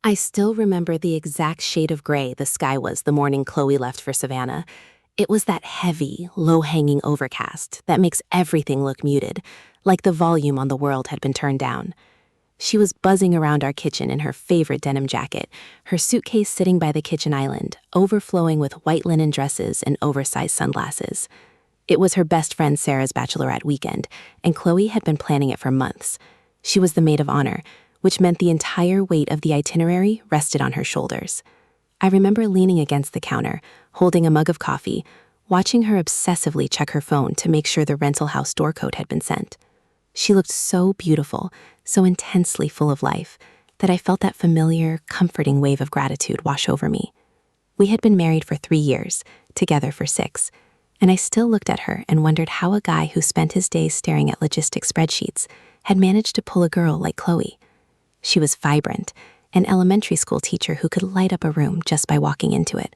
I still remember the exact shade of gray the sky was the morning Chloe left for Savannah. It was that heavy, low-hanging overcast that makes everything look muted, like the volume on the world had been turned down. She was buzzing around our kitchen in her favorite denim jacket, her suitcase sitting by the kitchen island, overflowing with white linen dresses and oversized sunglasses. It was her best friend Sarah's Bachelorette weekend, and Chloe had been planning it for months. She was the maid of honor, which meant the entire weight of the itinerary rested on her shoulders. I remember leaning against the counter, holding a mug of coffee, watching her obsessively check her phone to make sure the rental house door code had been sent. She looked so beautiful, so intensely full of life, that I felt that familiar, comforting wave of gratitude wash over me. We had been married for 3 years, together for 6, and I still looked at her and wondered how a guy who spent his days staring at logistic spreadsheets had managed to pull a girl like Chloe. She was vibrant, an elementary school teacher who could light up a room just by walking into it,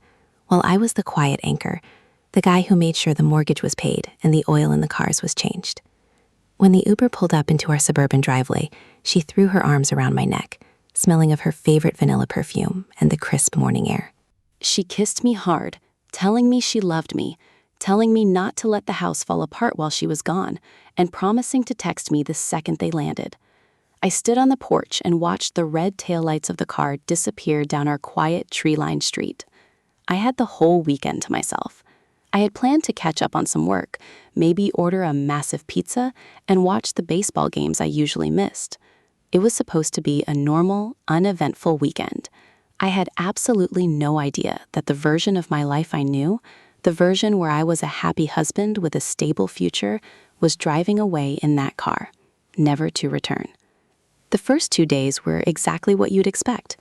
while I was the quiet anchor, the guy who made sure the mortgage was paid and the oil in the cars was changed. When the Uber pulled up into our suburban driveway, she threw her arms around my neck, smelling of her favorite vanilla perfume and the crisp morning air. She kissed me hard, telling me she loved me, telling me not to let the house fall apart while she was gone, and promising to text me the second they landed. I stood on the porch and watched the red taillights of the car disappear down our quiet, tree-lined street. I had the whole weekend to myself. I had planned to catch up on some work, maybe order a massive pizza, and watch the baseball games I usually missed. It was supposed to be a normal, uneventful weekend. I had absolutely no idea that the version of my life I knew, the version where I was a happy husband with a stable future, was driving away in that car, never to return. The first 2 days were exactly what you'd expect.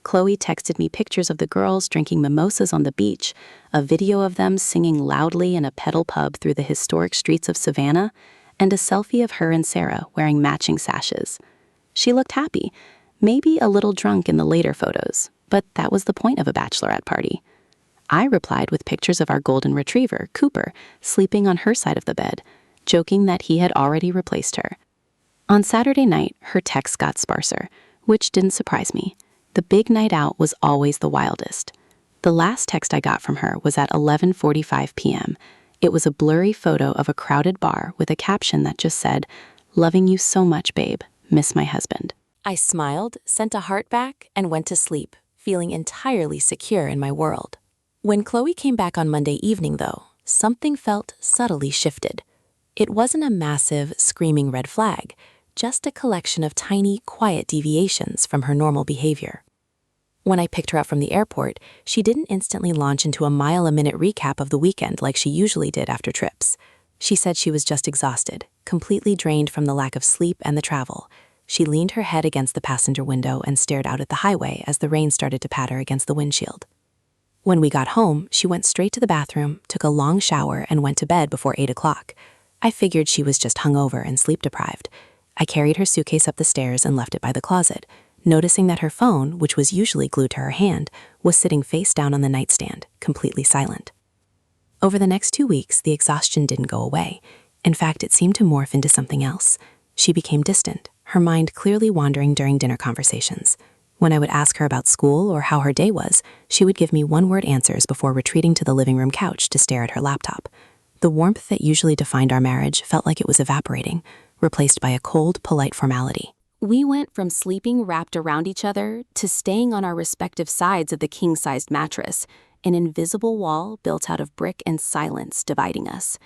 Chloe texted me pictures of the girls drinking mimosas on the beach, a video of them singing loudly in a pedal pub through the historic streets of Savannah, and a selfie of her and Sarah wearing matching sashes. She looked happy, maybe a little drunk in the later photos, but that was the point of a bachelorette party. I replied with pictures of our golden retriever, Cooper, sleeping on her side of the bed, joking that he had already replaced her. On Saturday night, her texts got sparser, which didn't surprise me. The big night out was always the wildest. The last text I got from her was at 11:45 p.m. It was a blurry photo of a crowded bar with a caption that just said, "Loving you so much, babe. Miss my husband." I smiled, sent a heart back, and went to sleep, feeling entirely secure in my world. When Chloe came back on Monday evening, though, something felt subtly shifted. It wasn't a massive, screaming red flag, just a collection of tiny, quiet deviations from her normal behavior. When I picked her up from the airport, she didn't instantly launch into a mile-a-minute recap of the weekend like she usually did after trips. She said she was just exhausted, completely drained from the lack of sleep and the travel. She leaned her head against the passenger window and stared out at the highway as the rain started to patter against the windshield. When we got home, she went straight to the bathroom, took a long shower, and went to bed before 8 o'clock. I figured she was just hungover and sleep-deprived. I carried her suitcase up the stairs and left it by the closet, noticing that her phone, which was usually glued to her hand, was sitting face down on the nightstand, completely silent. Over the next 2 weeks, the exhaustion didn't go away. In fact, it seemed to morph into something else. She became distant, her mind clearly wandering during dinner conversations. When I would ask her about school or how her day was, she would give me one-word answers before retreating to the living room couch to stare at her laptop. The warmth that usually defined our marriage felt like it was evaporating, replaced by a cold, polite formality. We went from sleeping wrapped around each other to staying on our respective sides of the king-sized mattress, an invisible wall built out of brick and silence dividing us.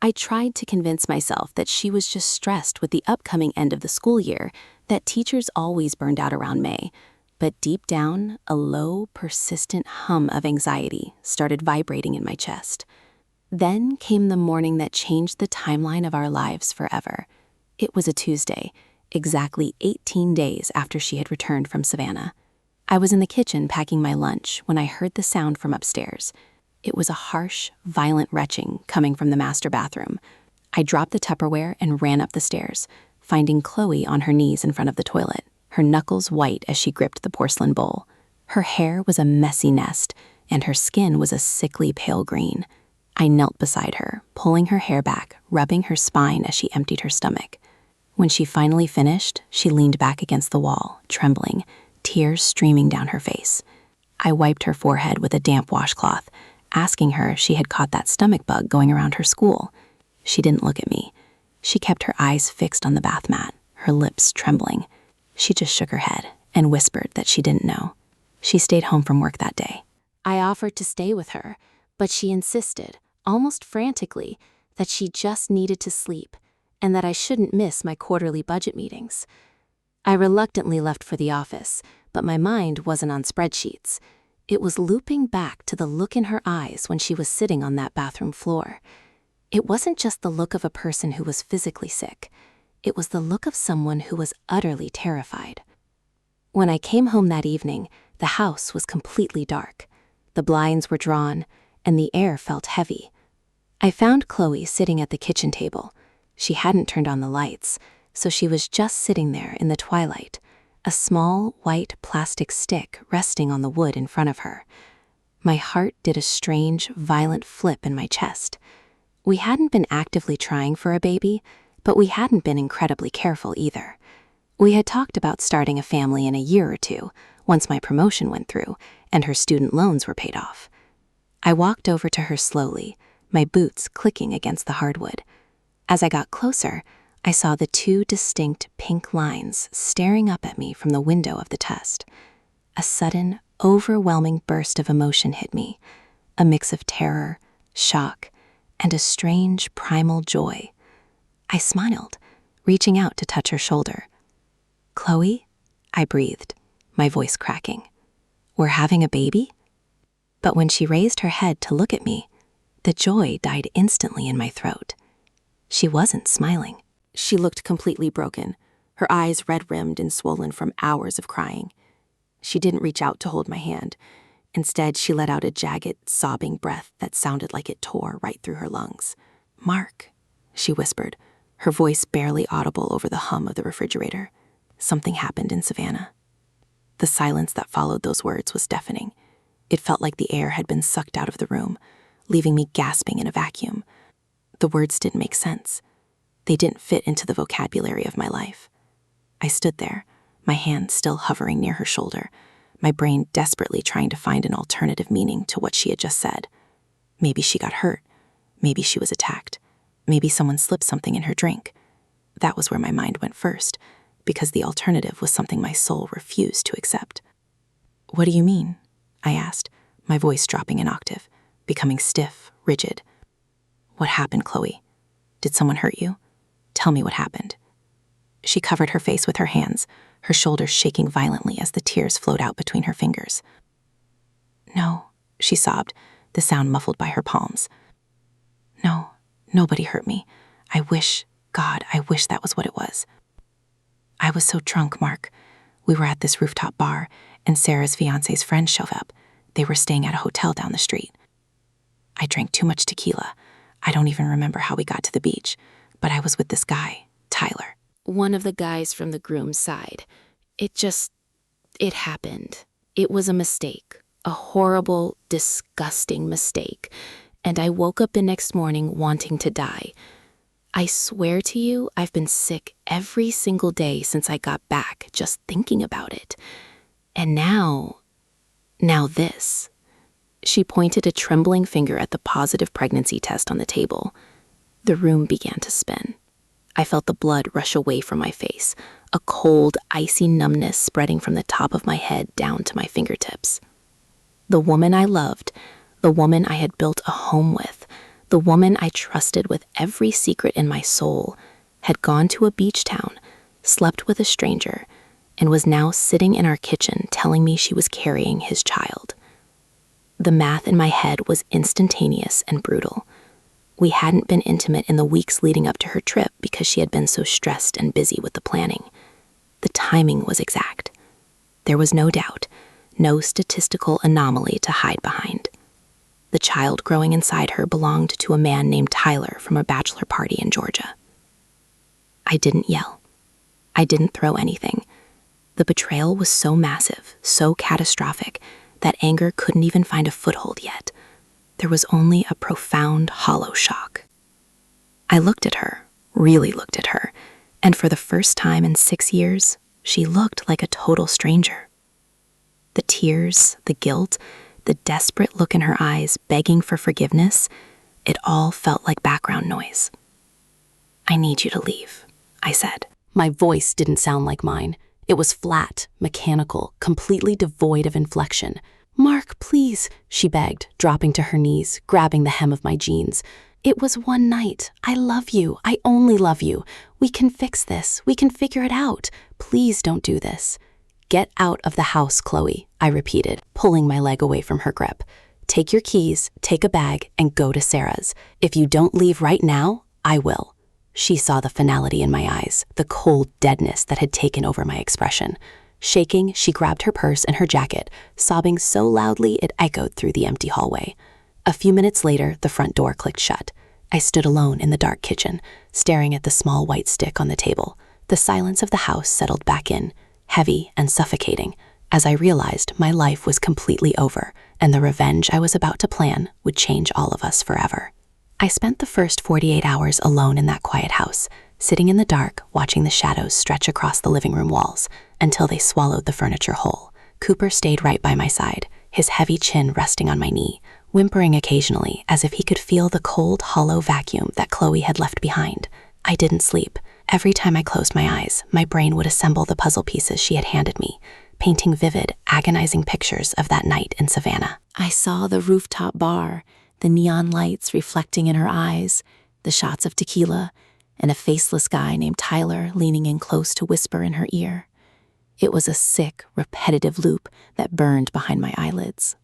I tried to convince myself that she was just stressed with the upcoming end of the school year, that teachers always burned out around May. But deep down, a low, persistent hum of anxiety started vibrating in my chest. Then came the morning that changed the timeline of our lives forever. It was a Tuesday, exactly 18 days after she had returned from Savannah. I was in the kitchen packing my lunch when I heard the sound from upstairs. It was a harsh, violent retching coming from the master bathroom. I dropped the Tupperware and ran up the stairs, finding Chloe on her knees in front of the toilet, her knuckles white as she gripped the porcelain bowl. Her hair was a messy nest, and her skin was a sickly pale green. I knelt beside her, pulling her hair back, rubbing her spine as she emptied her stomach. When she finally finished, she leaned back against the wall, trembling, tears streaming down her face. I wiped her forehead with a damp washcloth, asking her if she had caught that stomach bug going around her school. She didn't look at me. She kept her eyes fixed on the bath mat, her lips trembling. She just shook her head and whispered that she didn't know. She stayed home from work that day. I offered to stay with her, but she insisted, almost frantically, that she just needed to sleep and that I shouldn't miss my quarterly budget meetings. I reluctantly left for the office, but my mind wasn't on spreadsheets. It was looping back to the look in her eyes when she was sitting on that bathroom floor. It wasn't just the look of a person who was physically sick. It was the look of someone who was utterly terrified. When I came home that evening, the house was completely dark. The blinds were drawn, and the air felt heavy. I found Chloe sitting at the kitchen table. She hadn't turned on the lights, so she was just sitting there in the twilight, a small white plastic stick resting on the wood in front of her. My heart did a strange, violent flip in my chest. We hadn't been actively trying for a baby, but we hadn't been incredibly careful either. We had talked about starting a family in a year or two, once my promotion went through and her student loans were paid off. I walked over to her slowly, my boots clicking against the hardwood. As I got closer, I saw the two distinct pink lines staring up at me from the window of the test. A sudden, overwhelming burst of emotion hit me, a mix of terror, shock, and a strange primal joy. I smiled, reaching out to touch her shoulder. "Chloe?" I breathed, my voice cracking. "We're having a baby?" But when she raised her head to look at me, the joy died instantly in my throat. She wasn't smiling. She looked completely broken, her eyes red-rimmed and swollen from hours of crying. She didn't reach out to hold my hand. Instead, she let out a jagged, sobbing breath that sounded like it tore right through her lungs. "Mark," she whispered, her voice barely audible over the hum of the refrigerator. "Something happened in Savannah." The silence that followed those words was deafening. It felt like the air had been sucked out of the room, leaving me gasping in a vacuum. The words didn't make sense. They didn't fit into the vocabulary of my life. I stood there, my hand still hovering near her shoulder, my brain desperately trying to find an alternative meaning to what she had just said. Maybe she got hurt. Maybe she was attacked. Maybe someone slipped something in her drink. That was where my mind went first, because the alternative was something my soul refused to accept. "What do you mean?" I asked, my voice dropping an octave, becoming stiff, rigid. "What happened, Chloe? Did someone hurt you? Tell me what happened." She covered her face with her hands, her shoulders shaking violently as the tears flowed out between her fingers. "No," she sobbed, the sound muffled by her palms. "No, nobody hurt me. I wish that was what it was. I was so drunk, Mark. We were at this rooftop bar, and Sarah's fiancé's friends showed up. They were staying at a hotel down the street. I drank too much tequila. I don't even remember how we got to the beach, but I was with this guy, Tyler." One of the guys from the groom's side. It happened. It was a mistake, a horrible, disgusting mistake, and I woke up the next morning wanting to die. I swear to you, I've been sick every single day since I got back, just thinking about it. And now this. She pointed a trembling finger at the positive pregnancy test on the table. The room began to spin. I felt the blood rush away from my face, a cold, icy numbness spreading from the top of my head down to my fingertips. The woman I loved, the woman I had built a home with, the woman I trusted with every secret in my soul, had gone to a beach town, slept with a stranger, and was now sitting in our kitchen telling me she was carrying his child. The math in my head was instantaneous and brutal. We hadn't been intimate in the weeks leading up to her trip because she had been so stressed and busy with the planning. The timing was exact. There was no doubt, no statistical anomaly to hide behind. The child growing inside her belonged to a man named Tyler from a bachelor party in Georgia. I didn't yell. I didn't throw anything. The betrayal was so massive, so catastrophic, that anger couldn't even find a foothold yet. There was only a profound, hollow shock. I looked at her, really looked at her, and for the first time in 6 years, she looked like a total stranger. The tears, the guilt, the desperate look in her eyes, begging for forgiveness, it all felt like background noise. "I need you to leave," I said. My voice didn't sound like mine. It was flat, mechanical, completely devoid of inflection. "Mark, please," she begged, dropping to her knees, grabbing the hem of my jeans. "It was one night. I love you. I only love you. We can fix this. We can figure it out. Please don't do this." "Get out of the house, Chloe," I repeated, pulling my leg away from her grip. "Take your keys, take a bag, and go to Sarah's. If you don't leave right now, I will." She saw the finality in my eyes, the cold deadness that had taken over my expression. Shaking, she grabbed her purse and her jacket, sobbing so loudly it echoed through the empty hallway. A few minutes later, the front door clicked shut. I stood alone in the dark kitchen, staring at the small white stick on the table. The silence of the house settled back in, heavy and suffocating, as I realized my life was completely over, and the revenge I was about to plan would change all of us forever. I spent the first 48 hours alone in that quiet house, sitting in the dark, watching the shadows stretch across the living room walls, until they swallowed the furniture whole. Cooper stayed right by my side, his heavy chin resting on my knee, whimpering occasionally as if he could feel the cold, hollow vacuum that Chloe had left behind. I didn't sleep. Every time I closed my eyes, my brain would assemble the puzzle pieces she had handed me, painting vivid, agonizing pictures of that night in Savannah. I saw the rooftop bar, the neon lights reflecting in her eyes, the shots of tequila, and a faceless guy named Tyler leaning in close to whisper in her ear. It was a sick, repetitive loop that burned behind my eyelids.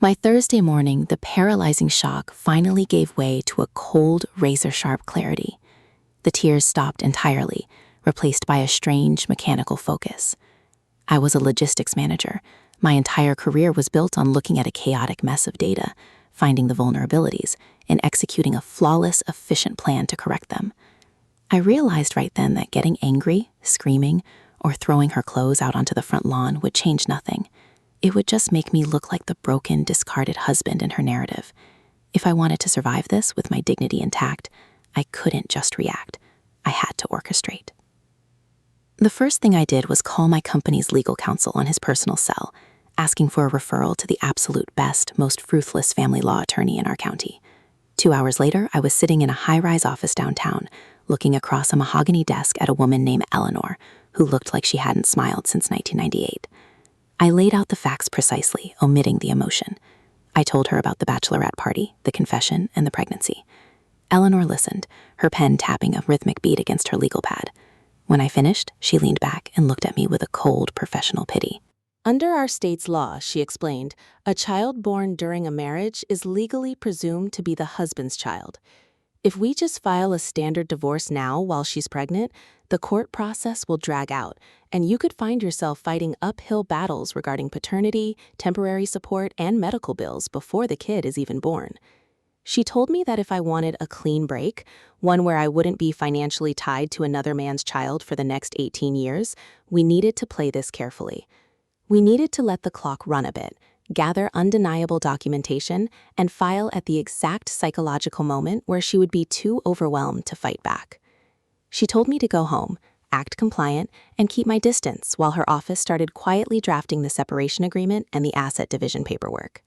My Thursday morning, the paralyzing shock finally gave way to a cold, razor-sharp clarity. The tears stopped entirely, replaced by a strange, mechanical focus. I was a logistics manager. My entire career was built on looking at a chaotic mess of data, finding the vulnerabilities, and executing a flawless, efficient plan to correct them. I realized right then that getting angry, screaming, or throwing her clothes out onto the front lawn would change nothing. It would just make me look like the broken, discarded husband in her narrative. If I wanted to survive this with my dignity intact, I couldn't just react. I had to orchestrate. The first thing I did was call my company's legal counsel on his personal cell, asking for a referral to the absolute best, most ruthless family law attorney in our county. 2 hours later, I was sitting in a high-rise office downtown, looking across a mahogany desk at a woman named Eleanor, who looked like she hadn't smiled since 1998. I laid out the facts precisely, omitting the emotion. I told her about the bachelorette party, the confession, and the pregnancy. Eleanor listened, her pen tapping a rhythmic beat against her legal pad. When I finished, she leaned back and looked at me with a cold, professional pity. Under our state's law, she explained, a child born during a marriage is legally presumed to be the husband's child. If we just file a standard divorce now while she's pregnant, the court process will drag out, and you could find yourself fighting uphill battles regarding paternity, temporary support, and medical bills before the kid is even born. She told me that if I wanted a clean break, one where I wouldn't be financially tied to another man's child for the next 18 years, we needed to play this carefully. We needed to let the clock run a bit, gather undeniable documentation, and file at the exact psychological moment where she would be too overwhelmed to fight back. She told me to go home, act compliant, and keep my distance while her office started quietly drafting the separation agreement and the asset division paperwork.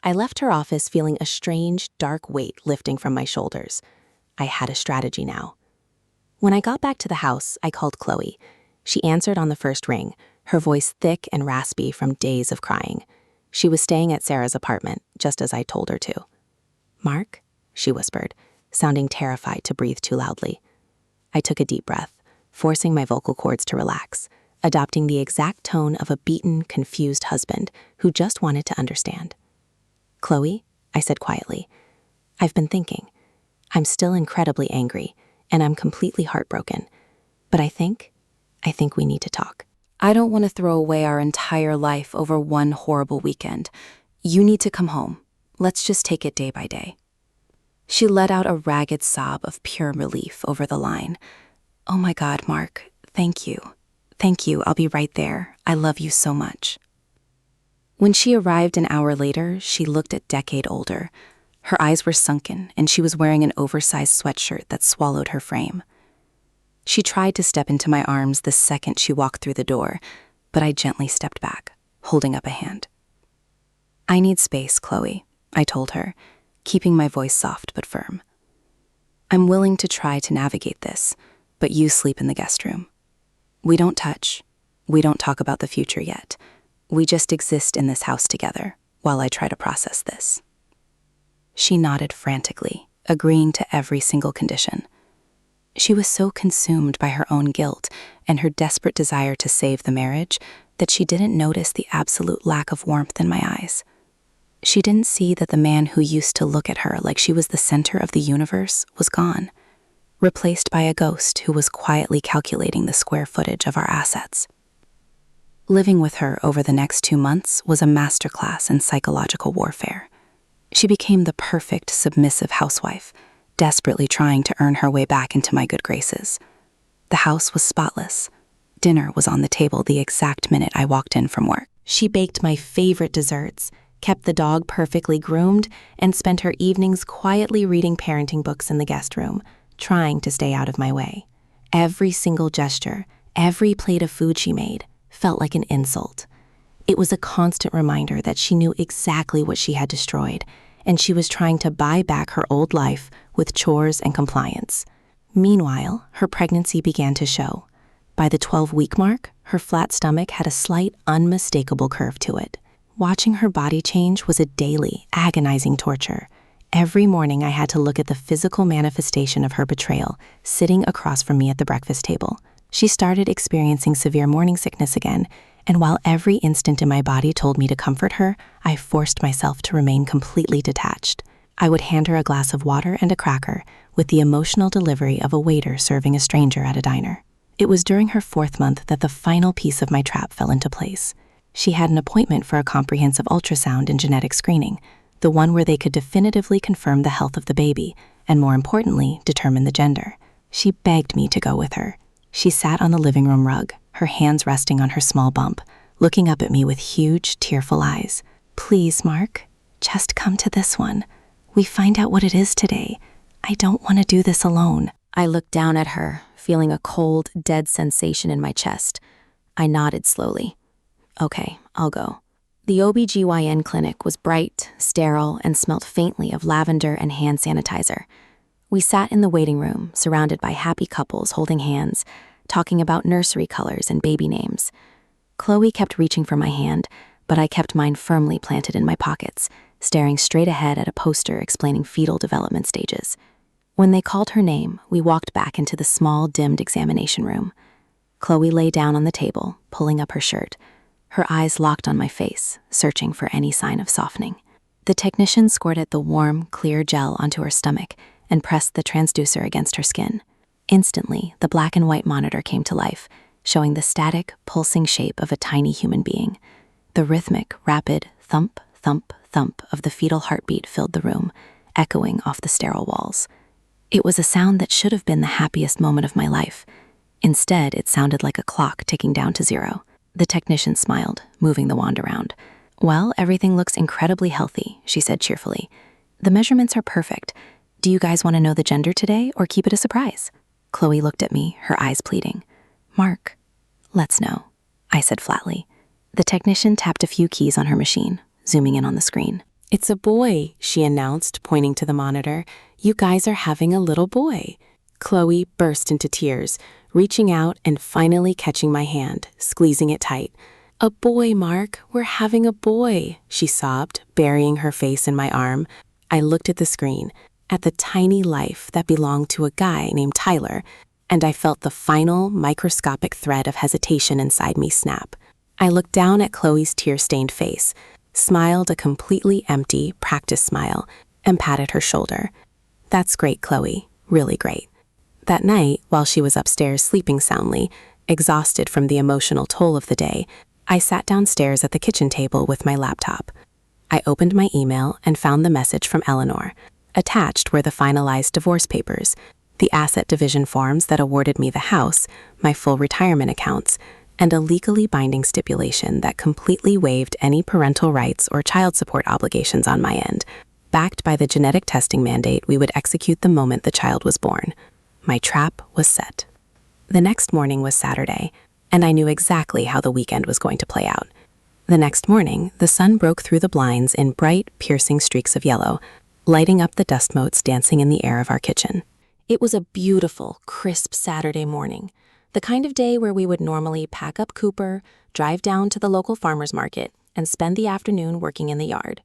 I left her office feeling a strange, dark weight lifting from my shoulders. I had a strategy now. When I got back to the house, I called Chloe. She answered on the first ring, her voice thick and raspy from days of crying. She was staying at Sarah's apartment, just as I told her to. "Mark?" she whispered, sounding terrified to breathe too loudly. I took a deep breath, forcing my vocal cords to relax, adopting the exact tone of a beaten, confused husband who just wanted to understand. "Chloe," I said quietly, "I've been thinking. I'm still incredibly angry, and I'm completely heartbroken. But I think we need to talk. I don't want to throw away our entire life over one horrible weekend. You need to come home. Let's just take it day by day." She let out a ragged sob of pure relief over the line. "Oh my God, Mark, thank you. Thank you, I'll be right there. I love you so much." When she arrived an hour later, she looked a decade older. Her eyes were sunken, and she was wearing an oversized sweatshirt that swallowed her frame. She tried to step into my arms the second she walked through the door, but I gently stepped back, holding up a hand. "I need space, Chloe," I told her, keeping my voice soft but firm. "I'm willing to try to navigate this, but you sleep in the guest room. We don't touch. We don't talk about the future yet. We just exist in this house together while I try to process this." She nodded frantically, agreeing to every single condition. She was so consumed by her own guilt and her desperate desire to save the marriage that she didn't notice the absolute lack of warmth in my eyes. She didn't see that the man who used to look at her like she was the center of the universe was gone, replaced by a ghost who was quietly calculating the square footage of our assets. Living with her over the next 2 months was a masterclass in psychological warfare. She became the perfect submissive housewife, desperately trying to earn her way back into my good graces. The house was spotless. Dinner was on the table the exact minute I walked in from work. She baked my favorite desserts, kept the dog perfectly groomed, and spent her evenings quietly reading parenting books in the guest room, trying to stay out of my way. Every single gesture, every plate of food she made, felt like an insult. It was a constant reminder that she knew exactly what she had destroyed, and she was trying to buy back her old life with chores and compliance. Meanwhile, her pregnancy began to show. By the 12-week mark, her flat stomach had a slight, unmistakable curve to it. Watching her body change was a daily, agonizing torture. Every morning I had to look at the physical manifestation of her betrayal, sitting across from me at the breakfast table. She started experiencing severe morning sickness again, and while every instinct in my body told me to comfort her, I forced myself to remain completely detached. I would hand her a glass of water and a cracker, with the emotional delivery of a waiter serving a stranger at a diner. It was during her 4th month that the final piece of my trap fell into place. She had an appointment for a comprehensive ultrasound and genetic screening, the one where they could definitively confirm the health of the baby, and more importantly, determine the gender. She begged me to go with her. She sat on the living room rug, her hands resting on her small bump, looking up at me with huge, tearful eyes. "Please, Mark, just come to this one. We find out what it is today. I don't want to do this alone." I looked down at her, feeling a cold, dead sensation in my chest. I nodded slowly. "Okay, I'll go." The OBGYN clinic was bright, sterile, and smelt faintly of lavender and hand sanitizer. We sat in the waiting room, surrounded by happy couples holding hands, talking about nursery colors and baby names. Chloe kept reaching for my hand, but I kept mine firmly planted in my pockets, staring straight ahead at a poster explaining fetal development stages. When they called her name, we walked back into the small, dimmed examination room. Chloe lay down on the table, pulling up her shirt, her eyes locked on my face, searching for any sign of softening. The technician squirted the warm, clear gel onto her stomach and pressed the transducer against her skin. Instantly, the black and white monitor came to life, showing the static, pulsing shape of a tiny human being. The rhythmic, rapid thump, thump, thump of the fetal heartbeat filled the room, echoing off the sterile walls. It was a sound that should have been the happiest moment of my life. Instead, it sounded like a clock ticking down to 0. The technician smiled, moving the wand around. "Well, everything looks incredibly healthy," she said cheerfully. "The measurements are perfect. Do you guys want to know the gender today or keep it a surprise?" Chloe looked at me, her eyes pleading. "Mark, let's know," I said flatly. The technician tapped a few keys on her machine, zooming in on the screen. "It's a boy," she announced, pointing to the monitor. "You guys are having a little boy." Chloe burst into tears, reaching out and finally catching my hand, squeezing it tight. "A boy, Mark. We're having a boy," she sobbed, burying her face in my arm. I looked at the screen, at the tiny life that belonged to a guy named Tyler, and I felt the final, microscopic thread of hesitation inside me snap. I looked down at Chloe's tear-stained face, smiled a completely empty, practice smile, and patted her shoulder. "That's great, Chloe. Really great." That night, while she was upstairs sleeping soundly, exhausted from the emotional toll of the day, I sat downstairs at the kitchen table with my laptop. I opened my email and found the message from Eleanor. Attached were the finalized divorce papers, the asset division forms that awarded me the house, my full retirement accounts, and a legally binding stipulation that completely waived any parental rights or child support obligations on my end. Backed by the genetic testing mandate we would execute the moment the child was born. My trap was set. The next morning was Saturday. and I knew exactly how the weekend was going to play out. The next morning, the sun broke through the blinds in bright, piercing streaks of yellow, lighting up the dust motes dancing in the air of our kitchen. It was a beautiful, crisp Saturday morning, the kind of day where we would normally pack up Cooper, drive down to the local farmer's market, and spend the afternoon working in the yard.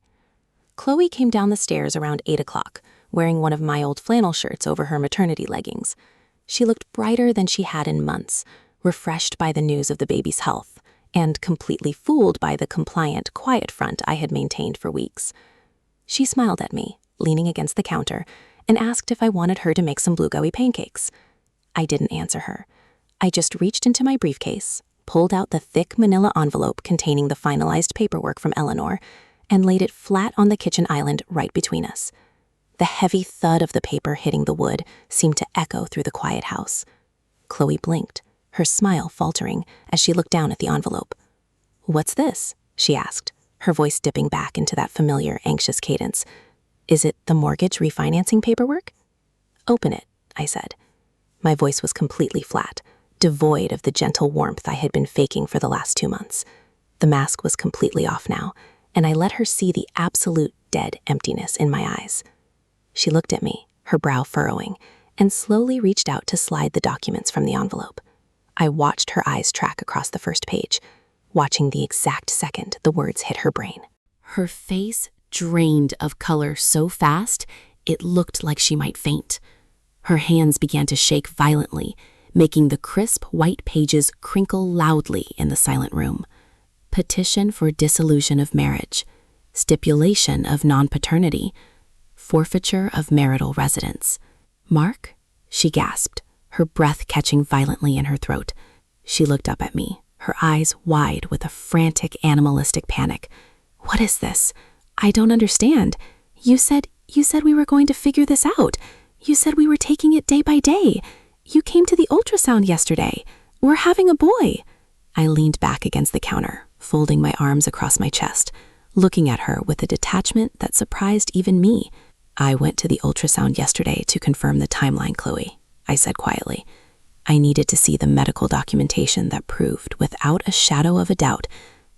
Chloe came down the stairs around 8 o'clock, wearing one of my old flannel shirts over her maternity leggings. She looked brighter than she had in months, refreshed by the news of the baby's health, and completely fooled by the compliant, quiet front I had maintained for weeks. She smiled at me, leaning against the counter, and asked if I wanted her to make some blueberry pancakes. I didn't answer her. I just reached into my briefcase, pulled out the thick manila envelope containing the finalized paperwork from Eleanor, and laid it flat on the kitchen island right between us. The heavy thud of the paper hitting the wood seemed to echo through the quiet house. Chloe blinked, her smile faltering as she looked down at the envelope. "What's this?" she asked, her voice dipping back into that familiar, anxious cadence. "Is it the mortgage refinancing paperwork?" "Open it," I said. My voice was completely flat, devoid of the gentle warmth I had been faking for the last 2 months. The mask was completely off now, and I let her see the absolute dead emptiness in my eyes. She looked at me, her brow furrowing, and slowly reached out to slide the documents from the envelope. I watched her eyes track across the first page, watching the exact second the words hit her brain. Her face drained of color so fast, it looked like she might faint. Her hands began to shake violently, making the crisp white pages crinkle loudly in the silent room. Petition for dissolution of marriage, stipulation of non-paternity, forfeiture of marital residence. "Mark?" she gasped, her breath catching violently in her throat. She looked up at me, her eyes wide with a frantic animalistic panic. "What is this? I don't understand. You said we were going to figure this out. You said we were taking it day by day. You came to the ultrasound yesterday. We're having a boy." I leaned back against the counter, folding my arms across my chest, looking at her with a detachment that surprised even me. "I went to the ultrasound yesterday to confirm the timeline, Chloe," I said quietly. "I needed to see the medical documentation that proved, without a shadow of a doubt,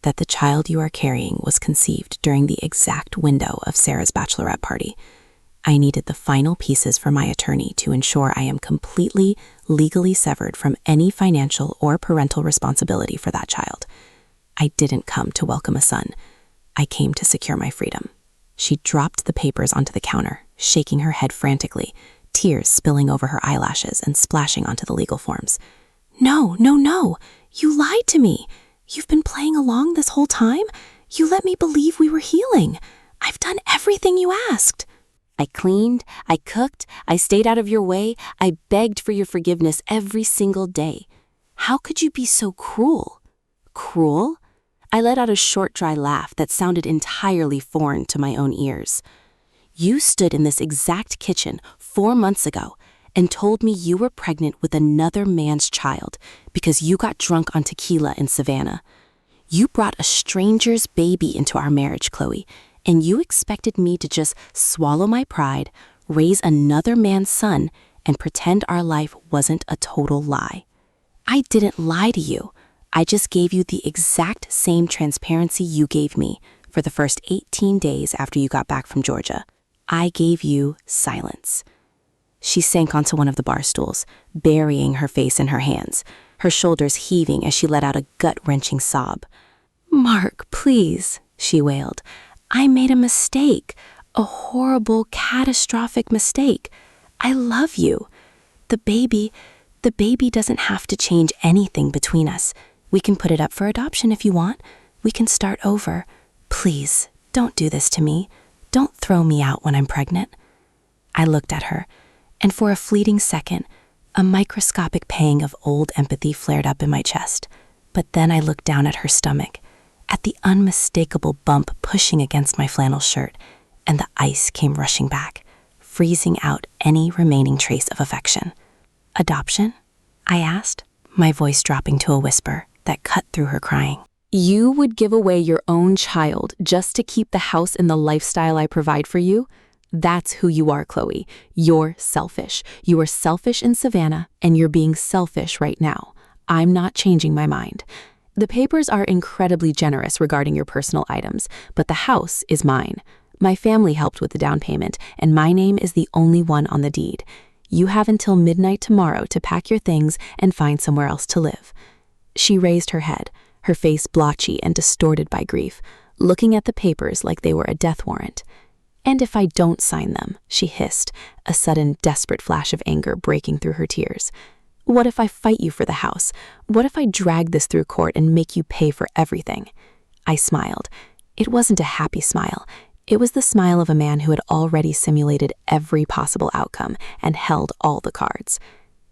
that the child you are carrying was conceived during the exact window of Sarah's bachelorette party. I needed the final pieces from my attorney to ensure I am completely, legally severed from any financial or parental responsibility for that child. I didn't come to welcome a son. I came to secure my freedom." She dropped the papers onto the counter, shaking her head frantically, tears spilling over her eyelashes and splashing onto the legal forms. No. You lied to me. You've been playing along this whole time? You let me believe we were healing. I've done everything you asked." "I cleaned, I cooked, I stayed out of your way, I begged for your forgiveness every single day. How could you be so cruel?" "Cruel?" I let out a short, dry laugh that sounded entirely foreign to my own ears. "You stood in this exact kitchen 4 months ago and told me you were pregnant with another man's child because you got drunk on tequila in Savannah. You brought a stranger's baby into our marriage, Chloe, and you expected me to just swallow my pride, raise another man's son, and pretend our life wasn't a total lie. I didn't lie to you. I just gave you the exact same transparency you gave me for the first 18 days after you got back from Georgia. I gave you silence." She sank onto one of the bar stools, burying her face in her hands, her shoulders heaving as she let out a gut-wrenching sob. "Mark, please," she wailed. "I made a mistake, a horrible, catastrophic mistake. I love you. The baby doesn't have to change anything between us. We can put it up for adoption if you want. We can start over. Please, don't do this to me. Don't throw me out when I'm pregnant." I looked at her, and for a fleeting second, a microscopic pang of old empathy flared up in my chest. But then I looked down at her stomach, at the unmistakable bump pushing against my flannel shirt, and the ice came rushing back, freezing out any remaining trace of affection. "Adoption?" I asked, my voice dropping to a whisper that cut through her crying. "You would give away your own child just to keep the house and the lifestyle I provide for you? That's who you are, Chloe. You're selfish. You were selfish in Savannah, and you're being selfish right now. I'm not changing my mind. The papers are incredibly generous regarding your personal items, but the house is mine. My family helped with the down payment, and my name is the only one on the deed. You have until midnight tomorrow to pack your things and find somewhere else to live." She raised her head, her face blotchy and distorted by grief, looking at the papers like they were a death warrant. "And if I don't sign them," she hissed, a sudden desperate flash of anger breaking through her tears. "What if I fight you for the house? What if I drag this through court and make you pay for everything?" I smiled. It wasn't a happy smile. It was the smile of a man who had already simulated every possible outcome and held all the cards.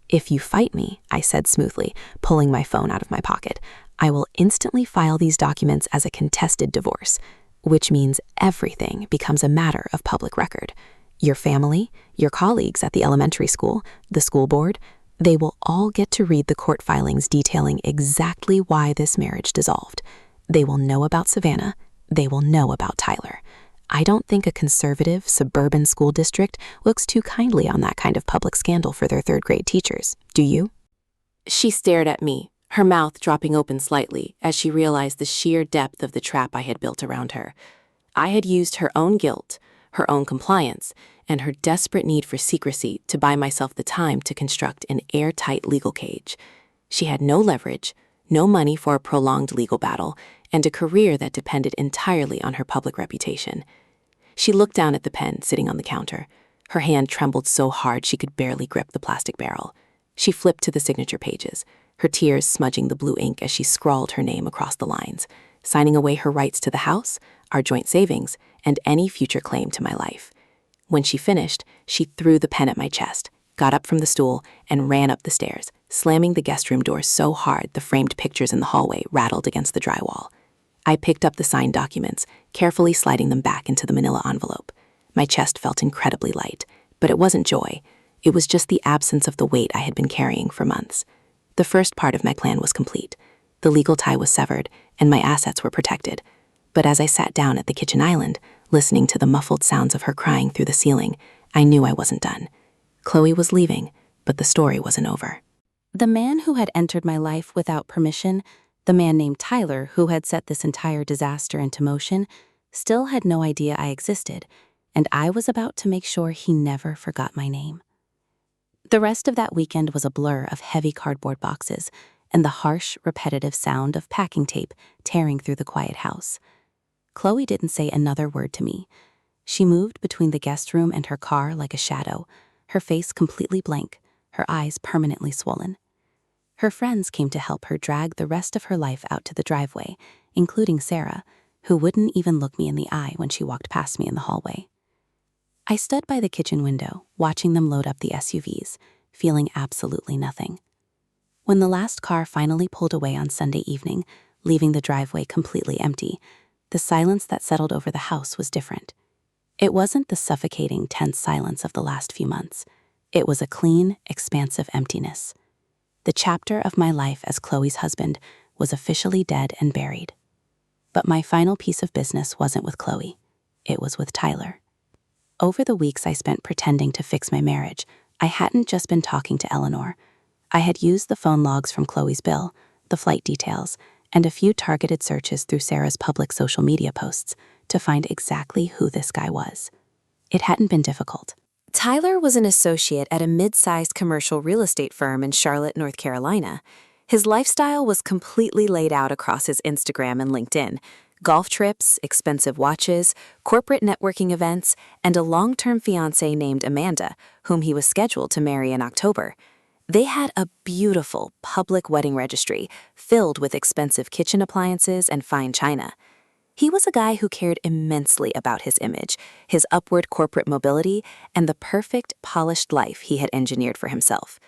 "If you fight me," I said smoothly, pulling my phone out of my pocket, "I will instantly file these documents as a contested divorce, which means everything becomes a matter of public record. Your family, your colleagues at the elementary school, the school board, they will all get to read the court filings detailing exactly why this marriage dissolved. They will know about Savannah. They will know about Tyler. I don't think a conservative, suburban school district looks too kindly on that kind of public scandal for their third-grade teachers, do you?" She stared at me, her mouth dropping open slightly as she realized the sheer depth of the trap I had built around her. I had used her own guilt, her own compliance, and her desperate need for secrecy to buy myself the time to construct an airtight legal cage. She had no leverage, no money for a prolonged legal battle, and a career that depended entirely on her public reputation. She looked down at the pen sitting on the counter. Her hand trembled so hard she could barely grip the plastic barrel. She flipped to the signature pages, her tears smudging the blue ink as she scrawled her name across the lines, signing away her rights to the house, our joint savings, and any future claim to my life. When she finished, she threw the pen at my chest, got up from the stool, and ran up the stairs, slamming the guest room door so hard the framed pictures in the hallway rattled against the drywall. I picked up the signed documents, carefully sliding them back into the manila envelope. My chest felt incredibly light, but it wasn't joy. It was just the absence of the weight I had been carrying for months. The first part of my plan was complete. The legal tie was severed, and my assets were protected. But as I sat down at the kitchen island, listening to the muffled sounds of her crying through the ceiling, I knew I wasn't done. Chloe was leaving, but the story wasn't over. The man who had entered my life without permission, the man named Tyler who had set this entire disaster into motion, still had no idea I existed, and I was about to make sure he never forgot my name. The rest of that weekend was a blur of heavy cardboard boxes and the harsh, repetitive sound of packing tape tearing through the quiet house. Chloe didn't say another word to me. She moved between the guest room and her car like a shadow, her face completely blank, her eyes permanently swollen. Her friends came to help her drag the rest of her life out to the driveway, including Sarah, who wouldn't even look me in the eye when she walked past me in the hallway. I stood by the kitchen window, watching them load up the SUVs, feeling absolutely nothing. When the last car finally pulled away on Sunday evening, leaving the driveway completely empty, the silence that settled over the house was different. It wasn't the suffocating, tense silence of the last few months. It was a clean, expansive emptiness. The chapter of my life as Chloe's husband was officially dead and buried. But my final piece of business wasn't with Chloe. It was with Tyler. Over the weeks I spent pretending to fix my marriage, I hadn't just been talking to Eleanor. I had used the phone logs from Chloe's bill, the flight details, and a few targeted searches through Sarah's public social media posts to find exactly who this guy was. It hadn't been difficult. Tyler was an associate at a mid-sized commercial real estate firm in Charlotte, North Carolina. His lifestyle was completely laid out across his Instagram and LinkedIn. Golf trips, expensive watches, corporate networking events, and a long-term fiancée named Amanda, whom he was scheduled to marry in October. They had a beautiful public wedding registry filled with expensive kitchen appliances and fine china. He was a guy who cared immensely about his image, his upward corporate mobility, and the perfect, polished life he had engineered for himself.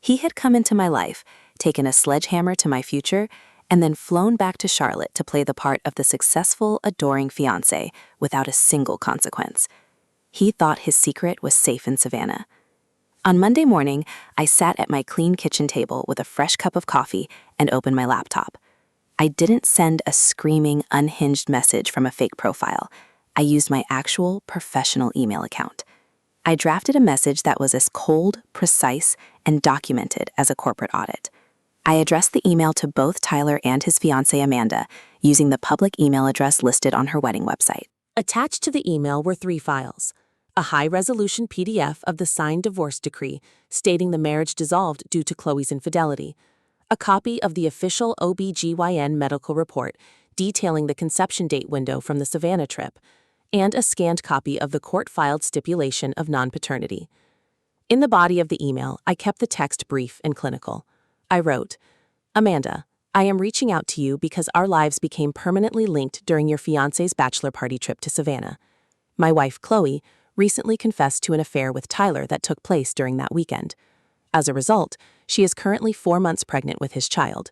He had come into my life, taken a sledgehammer to my future, and then flown back to Charlotte to play the part of the successful, adoring fiancé without a single consequence. He thought his secret was safe in Savannah. On Monday morning, I sat at my clean kitchen table with a fresh cup of coffee and opened my laptop. I didn't send a screaming, unhinged message from a fake profile. I used my actual professional email account. I drafted a message that was as cold, precise, and documented as a corporate audit. I addressed the email to both Tyler and his fiancée Amanda, using the public email address listed on her wedding website. Attached to the email were 3 files: a high-resolution PDF of the signed divorce decree stating the marriage dissolved due to Chloe's infidelity, a copy of the official OB/GYN medical report detailing the conception date window from the Savannah trip, and a scanned copy of the court-filed stipulation of non-paternity. In the body of the email, I kept the text brief and clinical. I wrote, "Amanda, I am reaching out to you because our lives became permanently linked during your fiancé's bachelor party trip to Savannah. My wife, Chloe, recently confessed to an affair with Tyler that took place during that weekend. As a result, she is currently 4 months pregnant with his child.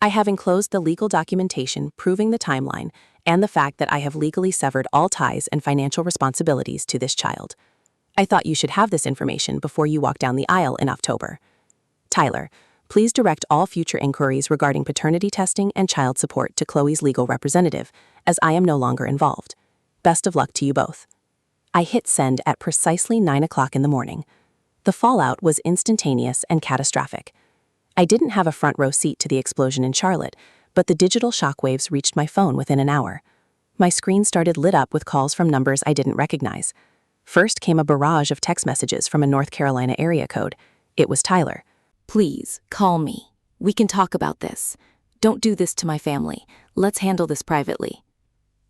I have enclosed the legal documentation proving the timeline and the fact that I have legally severed all ties and financial responsibilities to this child. I thought you should have this information before you walk down the aisle in October. Tyler, please direct all future inquiries regarding paternity testing and child support to Chloe's legal representative, as I am no longer involved. Best of luck to you both." I hit send at precisely 9 o'clock in the morning. The fallout was instantaneous and catastrophic. I didn't have a front row seat to the explosion in Charlotte, but the digital shockwaves reached my phone within an hour. My screen started lit up with calls from numbers I didn't recognize. First came a barrage of text messages from a North Carolina area code. It was Tyler. "Please, call me. We can talk about this. Don't do this to my family. Let's handle this privately."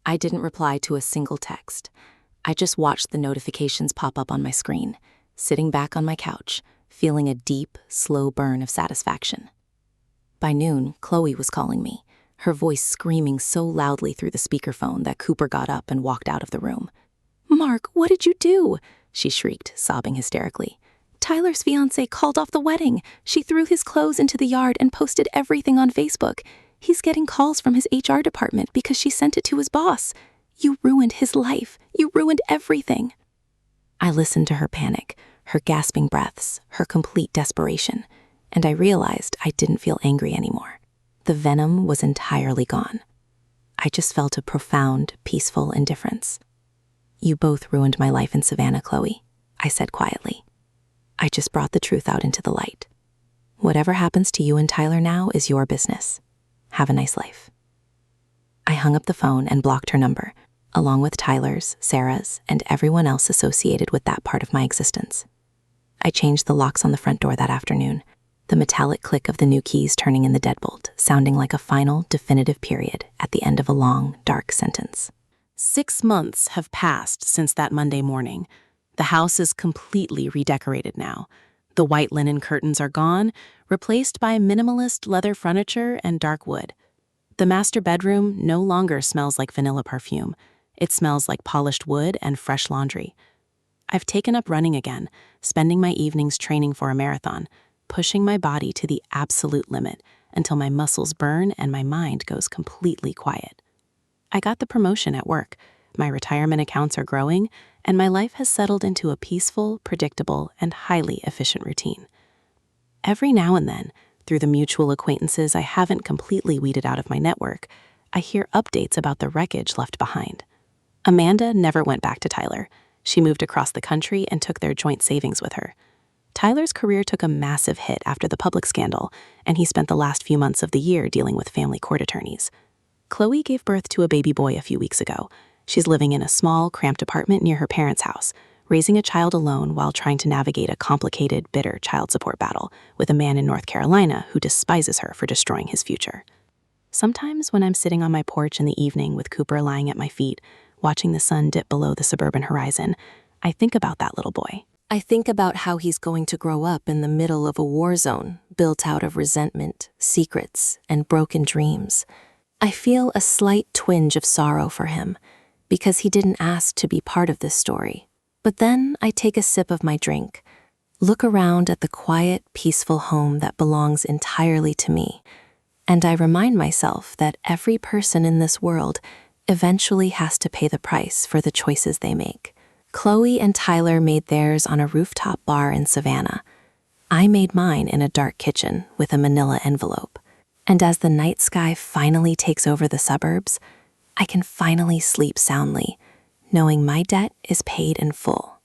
I didn't reply to a single text. I just watched the notifications pop up on my screen, sitting back on my couch, feeling a deep, slow burn of satisfaction. By noon, Chloe was calling me, her voice screaming so loudly through the speakerphone that Cooper got up and walked out of the room. "Mark, what did you do?" she shrieked, sobbing hysterically. "Tyler's fiancée called off the wedding. She threw his clothes into the yard and posted everything on Facebook. He's getting calls from his HR department because she sent it to his boss. You ruined his life. You ruined everything." I listened to her panic, her gasping breaths, her complete desperation, and I realized I didn't feel angry anymore. The venom was entirely gone. I just felt a profound, peaceful indifference. "You both ruined my life in Savannah, Chloe," I said quietly. "I just brought the truth out into the light. Whatever happens to you and Tyler now is your business. Have a nice life." I hung up the phone and blocked her number, along with Tyler's, Sarah's, and everyone else associated with that part of my existence. I changed the locks on the front door that afternoon, the metallic click of the new keys turning in the deadbolt, sounding like a final, definitive period at the end of a long, dark sentence. 6 months have passed since that Monday morning. The house is completely redecorated now. The white linen curtains are gone, replaced by minimalist leather furniture and dark wood. The master bedroom no longer smells like vanilla perfume. It smells like polished wood and fresh laundry. I've taken up running again, spending my evenings training for a marathon, pushing my body to the absolute limit until my muscles burn and my mind goes completely quiet. I got the promotion at work, my retirement accounts are growing, and my life has settled into a peaceful, predictable, and highly efficient routine. Every now and then, through the mutual acquaintances I haven't completely weeded out of my network, I hear updates about the wreckage left behind. Amanda never went back to Tyler. She moved across the country and took their joint savings with her. Tyler's career took a massive hit after the public scandal, and he spent the last few months of the year dealing with family court attorneys. Chloe gave birth to a baby boy a few weeks ago. She's living in a small, cramped apartment near her parents' house, raising a child alone while trying to navigate a complicated, bitter child support battle with a man in North Carolina who despises her for destroying his future. Sometimes when I'm sitting on my porch in the evening with Cooper lying at my feet, watching the sun dip below the suburban horizon, I think about that little boy. I think about how he's going to grow up in the middle of a war zone built out of resentment, secrets, and broken dreams. I feel a slight twinge of sorrow for him because he didn't ask to be part of this story. But then I take a sip of my drink, look around at the quiet, peaceful home that belongs entirely to me, and I remind myself that every person in this world eventually has to pay the price for the choices they make. Chloe and Tyler made theirs on a rooftop bar in Savannah. I made mine in a dark kitchen with a manila envelope. And as the night sky finally takes over the suburbs, I can finally sleep soundly, knowing my debt is paid in full.